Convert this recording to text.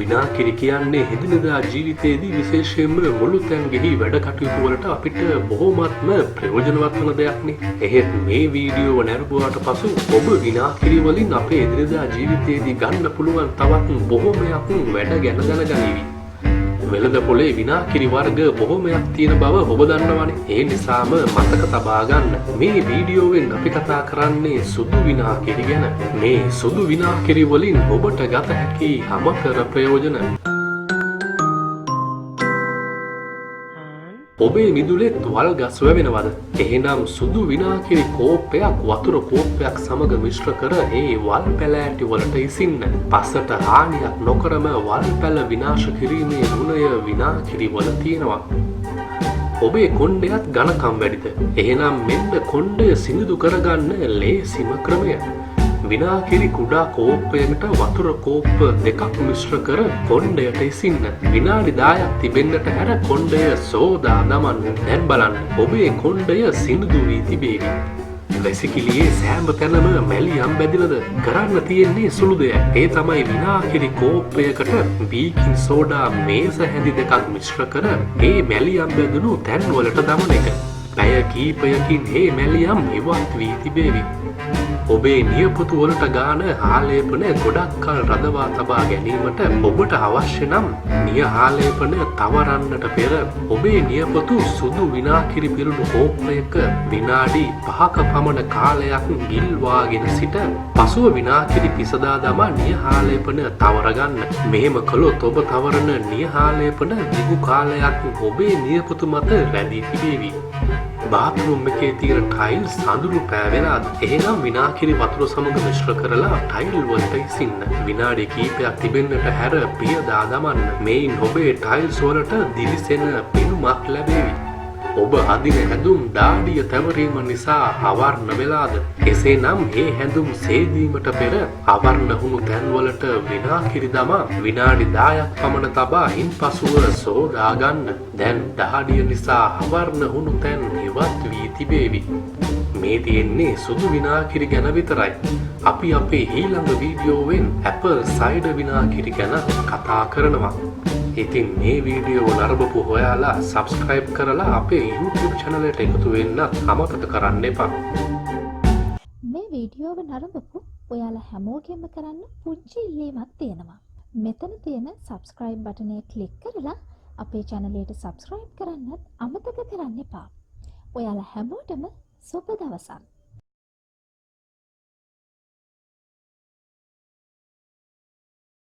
විනාකිරි කියන්නේ එදිනෙදා ජීවිතයේදී විශේෂයෙන්ම මුළුතැන් ගෙහි වැඩ කටයුතු වලට අපිට බොහොමත්ම ප්‍රයෝජනවත් වන දෙයක්නේ. එහෙත් මේ වීඩියෝව නැරඹුවාට පසු ඔබ විනාකිරි වලින් අපේ එදිනෙදා ජීවිතයේදී ගන්න පුළුවන් තවත් බොහොමයක් වැඩ ගැන දැනගනිවි. වෙළඳ පොලේ විනාකිරි වර්ග බොහොමයක් තියෙන බව ඔබ දන්නවනේ. ඒ නිසාම මතක තබා ගන්න. මේ වීඩියෝවෙන් අපි කතා කරන්නේ සුදු විනාකිරි ගැන. මේ සුදු විනාකිරි වලින් ඔබට ගත හැකි අමතර ප්‍රයෝජන. ඔබේ මිදුලේ වල් ගස් වැවෙනවද? එහෙනම් සුදු විනාකිරි කෝප්පයක් වතුර කෝප්පයක් සමග මිශ්‍ර කර ඒ වල් පැල ඇටි වලට ඉසින්න. පස්සට හානියක් නොකරම වල් පැල විනාශ කිරීමේ ගුණය විනාකිරි වල තියෙනවා. ඔබේ කොණ්ඩයත් ඝනකම් වැඩිද? එහෙනම් මෙන්න කොණ්ඩය සිනිඳු කරගන්න ලේසිම ක්‍රමය. විනාකිරි කුඩා කෝප්පයකට වතුර කෝප්ප දෙකක් මිශ්‍ර කර කොණ්ඩයට ඉසින්න. විනාඩි 10ක් තිබෙන්නට හැර කොණ්ඩය සෝදා දමන්න. දැන් බලන්න ඔබේ කොණ්ඩය සිනිඳු වී තිබේවි. වැසිකිළියේ සෑම තැනම මැලියම් බැදිලද? කරන්න තියෙන්නේ සුළු දෙයක්. ඒ තමයි විනාකිරි කෝප්පයකට බීකින් සෝඩා මේස හැඳි දෙකක් මිශ්‍ර කර ඒ මැලියම් බැඳුණු තැන් වලට දමන එක. පැය කීපයකින් මේ මැලියම් ඉවත් වී තිබේවි. ඔබේ නියපොතු වලට ගාන ආලේපන ගොඩක් කල් රඳවා තබා ගැනීමට ඔබට අවශ්‍ය නම් නිය ආලේපන තවරන්නට පෙර ඔබේ නියපොතු සුදු විනාකිරි පිරුණු කෝප්පයක විනාඩි 5ක පමණ කාලයක් ගිල්වාගෙන සිට පසුව විනාකිරි පිසදා දමා නිය ආලේපන තවර ගන්න. මෙහෙම කළොත් ඔබ තවරන නිය ආලේපන දිගු කාලයක් ඔබේ නියපොතු මත රැඳී තිබේවි. බාත්රූම් එකේ තියෙන ටයිල්ස් සඳුළු පෑවෙලාද? එහෙනම් විනාකිරි වතුර සමග මිශ්‍ර කරලා ටයිල් වලට ඉසින්න. විනාඩි කිහිපයක් තිබෙන්නට හැර පියදා දමන්න. මේන් ඔබේ ටයිල්ස් වලට දිලිසෙන පෙනුමක් ලැබේවි. ඔබ අදින හැඳුම් දාඩිය තැවරීම නිසා අවර්ණ වෙලාද? එසේනම් මේ හැඳුම් සේදීමට පෙර අවර්ණ වුණු තැන් වලට විනාකිරි දමා විනාඩි 10ක් පමණ තබා ඉන්පසුව සෝදා ගන්න. දැන් දාඩිය නිසා අවර්ණ වුණු තැන් ඉවත් වී තිබේවි. මේ තියෙන්නේ සුදු විනාකිරි ගැන විතරයි. අපි අපේ ඊළඟ වීඩියෝවෙන් ඇපල් සයිඩර් විනාකිරි ගැන කතා කරනවා. ඉතින් මේ වීඩියෝව නරඹපු ඔයාලා සබ්ස්ක්‍රයිබ් කරලා අපේ YouTube channel එකට එකතු වෙන්න අමතක කරන්න එපා. මේ වීඩියෝව නරඹපු ඔයාලා හැමෝගෙම කරන්න පුංචි ඉල්ලීමක් තියෙනවා. මෙතන තියෙන subscribe button එක click කරලා අපේ channel එකට subscribe කරන්නත් අමතක කරන්න එපා. ඔයාලා හැමෝටම සුබ දවසක්.